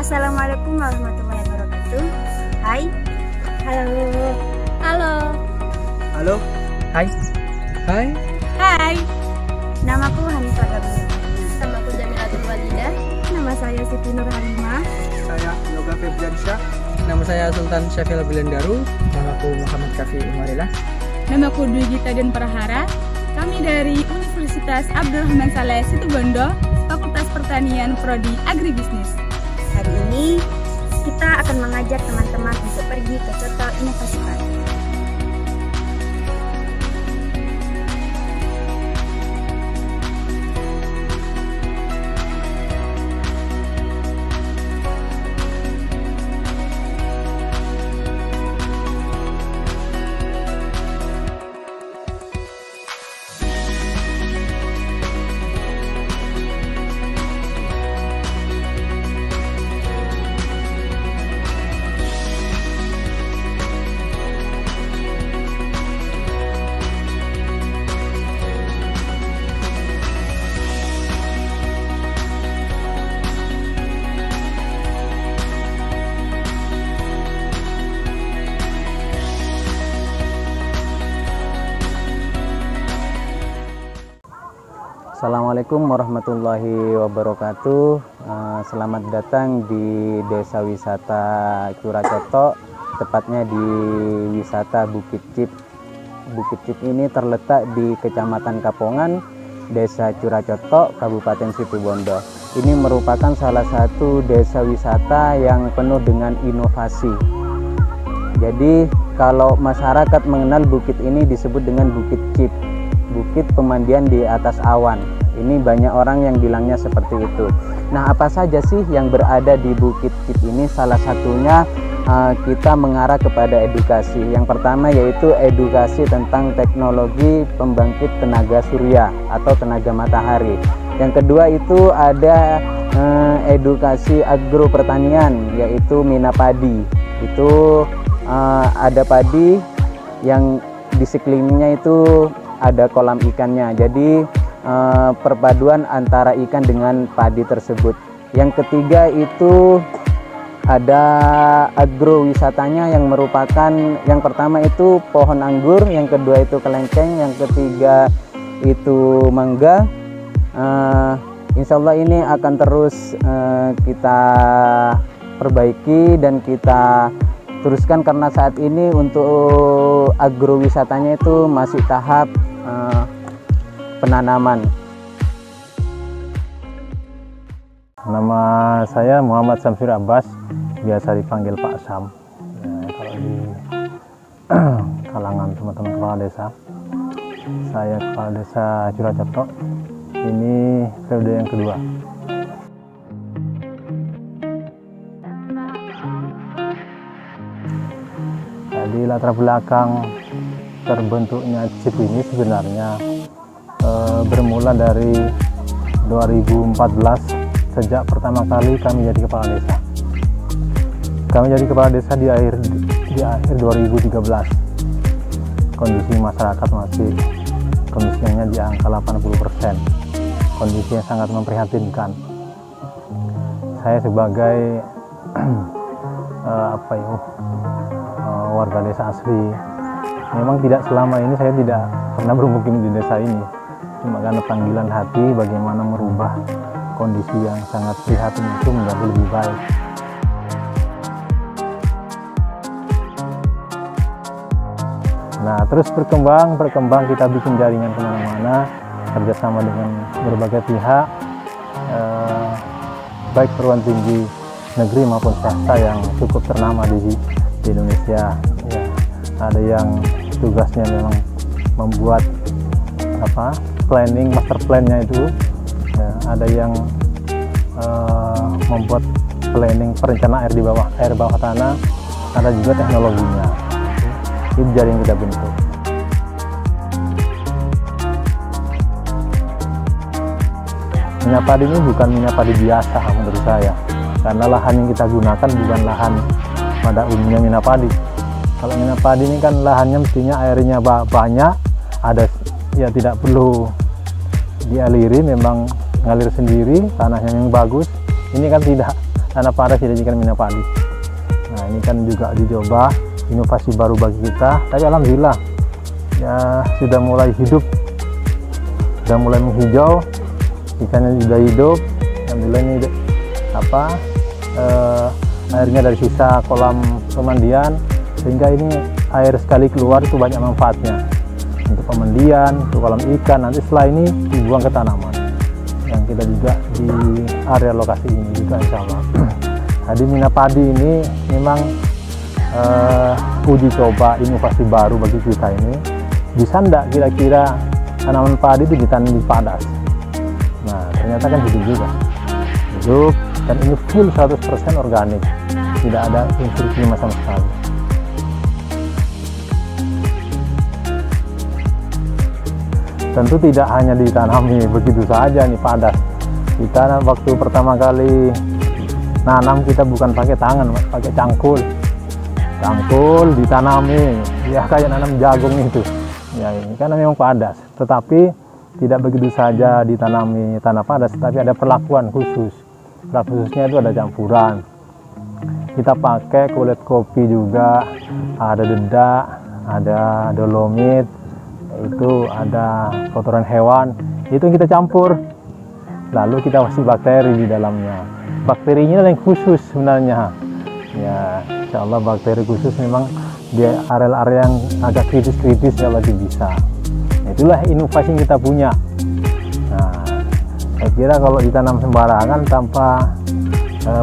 Assalamualaikum warahmatullahi wabarakatuh. Hai. Halo. Halo. Halo. Hai. Hai. Hai. Namaku Hanifah Gabriel. Namaku Jamilatul Walidah. Nama saya Siti Nurhalimah. Saya Yoga Febriansyah. Nama saya Sultan Syafil Bilendaru. Namaku Muhammad Kafi Umarilah. Namaku Dwi Gita dan Prahara. Kami dari Universitas Abdurrahman Saleh Situbondo, Fakultas Pertanian Prodi Agribisnis. Hari ini kita akan mengajak teman-teman untuk pergi ke Soto Inovasi Padi. Assalamualaikum warahmatullahi wabarakatuh. Selamat datang di Desa Wisata Curacoto, tepatnya di Wisata Bukit Cip. Bukit Cip ini terletak di Kecamatan Kapongan, Desa Curacoto, Kabupaten Situbondo. Ini merupakan salah satu desa wisata yang penuh dengan inovasi. Jadi kalau masyarakat mengenal bukit ini disebut dengan Bukit Cip, bukit pemandian di atas awan. Ini banyak orang yang bilangnya seperti itu. Nah, apa saja sih yang berada di Bukit Cip ini? Salah satunya kita mengarah kepada edukasi. Yang pertama yaitu edukasi tentang teknologi pembangkit tenaga surya atau tenaga matahari. Yang kedua itu ada edukasi agro pertanian, yaitu mina padi. Itu ada padi yang di sekelilingnya itu ada kolam ikannya, jadi perpaduan antara ikan dengan padi tersebut. Yang ketiga itu ada agrowisatanya yang merupakan, yang pertama itu pohon anggur, yang kedua itu kelengkeng, yang ketiga itu mangga. Insya Allah ini akan terus kita perbaiki dan kita teruskan, karena saat ini untuk agrowisatanya itu masih tahap penanaman. Nama saya Muhammad Samsir Abbas, biasa dipanggil Pak Sam. Kalau di kalangan teman-teman kepala desa, saya kepala desa Curacoto. Ini periode yang kedua. Jadi latar belakang terbentuknya CIP ini sebenarnya bermula dari 2014, sejak pertama kali kami jadi kepala desa. Kami jadi kepala desa di akhir 2013. Kondisi masyarakat masih kemiskinan di angka 80%. Kondisi yang sangat memprihatinkan. Saya sebagai warga desa asli, memang tidak selama ini saya tidak pernah bermukim di desa ini, cuma karena panggilan hati bagaimana merubah kondisi yang sangat prihatin itu menjadi lebih baik. Nah, terus berkembang kita bikin jaringan kemana-mana, kerjasama dengan berbagai pihak, baik perguruan tinggi negeri maupun swasta yang cukup ternama di Indonesia. Ya, ada yang tugasnya memang membuat planning, master plan-nya itu, ya, ada yang membuat planning perencanaan air bawah tanah, ada juga teknologinya. Itu jaring kita bentuk. Minyak padi ini bukan minyak padi biasa menurut saya, karena lahan yang kita gunakan bukan lahan pada umumnya minyak padi. Kalau minyak padi ini kan lahannya mestinya airnya banyak, ada ya tidak perlu dialiri, memang ngalir sendiri, tanahnya yang bagus. Ini kan tidak tanah padas dijadikan mina padi. Nah ini kan juga dicoba, inovasi baru bagi kita, tapi alhamdulillah ya sudah mulai hidup, sudah mulai menghijau, ikannya sudah hidup. Alhamdulillah ini airnya dari sisa kolam pemandian, sehingga ini air sekali keluar itu banyak manfaatnya untuk pemandian, untuk kolam ikan. Nanti setelah ini dibuang ke tanaman yang kita juga di area lokasi ini juga insya Allah. Jadi mina padi ini memang uji coba inovasi baru bagi kita ini. Bisa enggak kira-kira tanaman padi itu ditanam di padas? Nah ternyata kan hidup juga, hidup, dan ini full 100% organik, tidak ada unsur kimia sama sekali. Tentu tidak hanya ditanami begitu saja nih padas. Kita waktu pertama kali nanam kita bukan pakai tangan, pakai cangkul ditanami, ya kayak nanam jagung itu. Ya ini karena memang padas, tetapi tidak begitu saja ditanami tanah padas, tapi ada perlakuan khusus. Perlakuan khususnya itu ada campuran. Kita pakai kulit kopi juga, ada dedak, ada dolomit, itu ada kotoran hewan, itu yang kita campur, lalu kita kasih bakteri di dalamnya. Bakterinya yang khusus sebenarnya ya, insya Allah bakteri khusus memang di area-area yang agak kritis-kritis ya lagi bisa. Itulah inovasi yang kita punya. Nah saya kira kalau ditanam sembarangan tanpa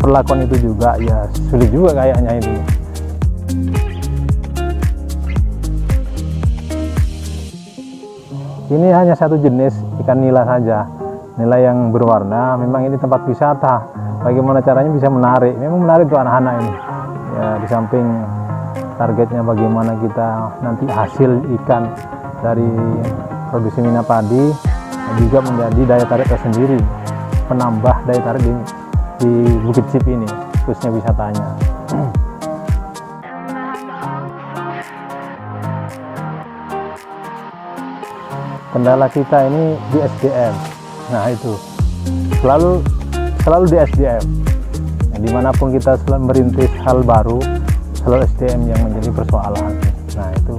perlakuan itu juga ya sulit juga kayaknya itu. Ini hanya satu jenis ikan nila saja, nila yang berwarna. Memang ini tempat wisata. Bagaimana caranya bisa menarik? Memang menarik untuk anak-anak ini. Ya di samping targetnya bagaimana kita nanti hasil ikan dari produksi mina padi juga menjadi daya tarik tersendiri, penambah daya tarik di Bukit Cip ini, khususnya wisatanya. Kendala kita ini di SDM. Nah itu selalu di SDM. Nah, dimanapun kita merintis hal baru, selalu SDM yang menjadi persoalan. Nah itu,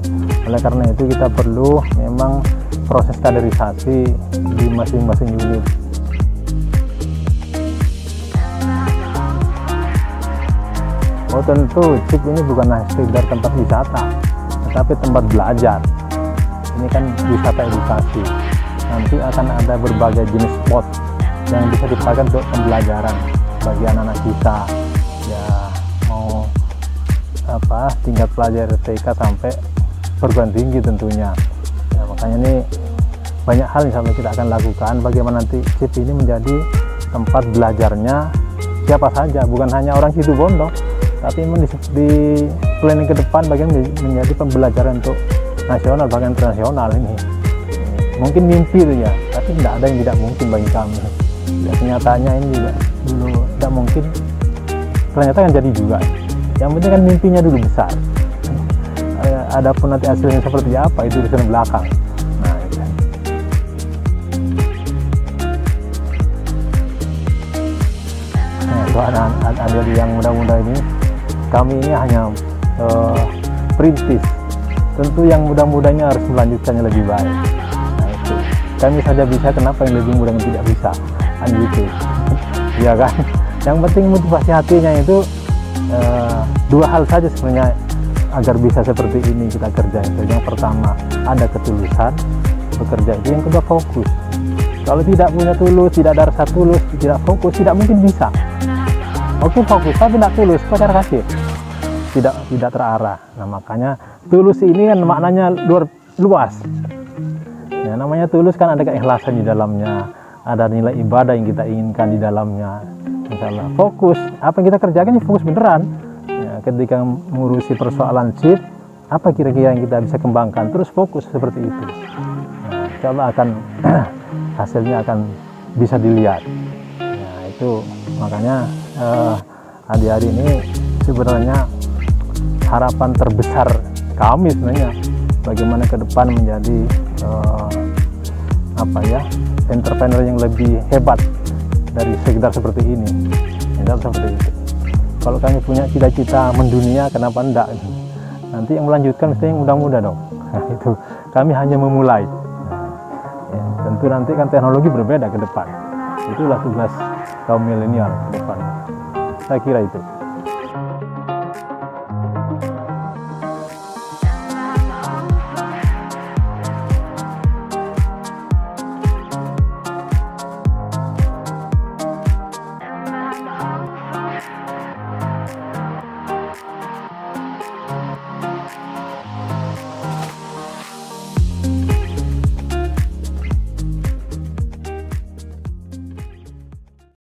oleh karena itu kita perlu memang proses kaderisasi di masing-masing unit. Oh tentu, Cip ini bukanlah sekedar tempat wisata, tetapi tempat belajar. Ini kan wisata edukasi. Nanti akan ada berbagai jenis spot yang bisa dipakai untuk pembelajaran bagi anak-anak kita. Ya mau tingkat pelajar TK sampai perguruan tinggi tentunya. Ya, makanya ini banyak hal yang sampai kita akan lakukan. Bagaimana nanti Cip ini menjadi tempat belajarnya siapa saja, bukan hanya orang Situbondo, tapi memang di planning ke depan bagaimana menjadi pembelajaran untuk nasional bahkan internasional ini. Mungkin mimpi itu ya, tapi tidak ada yang tidak mungkin bagi kami. Ya, kenyataannya ini juga dulu tidak mungkin, ternyata kan jadi juga. Yang penting kan mimpinya dulu besar. Adapun nanti hasilnya seperti apa itu urusan belakang. Nah, itu. Nah, untuk anak-anak yang muda-muda ini, kami ini hanya perintis. Tentu yang muda-mudanya harus melanjutkannya lebih baik. Nah itu, kami saja bisa, kenapa yang lebih muda yang tidak bisa? Kan gitu, ya kan? Yang penting motivasi hatinya itu dua hal saja sebenarnya agar bisa seperti ini kita kerja. Itu yang pertama ada ketulusan bekerja, itu yang kedua fokus. Kalau tidak punya tulus, tidak ada rasa tulus, tidak fokus, tidak mungkin bisa. Oke fokus tapi tidak tulus, pacar kasih. Tidak terarah. Nah makanya tulus ini kan maknanya luas. Ya, namanya tulus kan ada keikhlasan di dalamnya, ada nilai ibadah yang kita inginkan di dalamnya. Insyaallah fokus, apa yang kita kerjakan ini fokus beneran. Ya, ketika mengurusi persoalan Cip, apa kira-kira yang kita bisa kembangkan, terus fokus seperti itu. Nah, insyaallah akan hasilnya akan bisa dilihat. Ya, itu makanya hari-hari ini sebenarnya harapan terbesar kami sebenarnya bagaimana ke depan menjadi entrepreneur yang lebih hebat dari sekitar seperti ini. Seperti itu. Kalau kami punya cita-cita mendunia, kenapa enggak? Nanti yang melanjutkan mesti yang muda-muda dong. Itu kami hanya memulai. Ya, tentu nanti kan teknologi berbeda ke depan. Itulah tugas kaum milenial ke depan. Saya kira itu.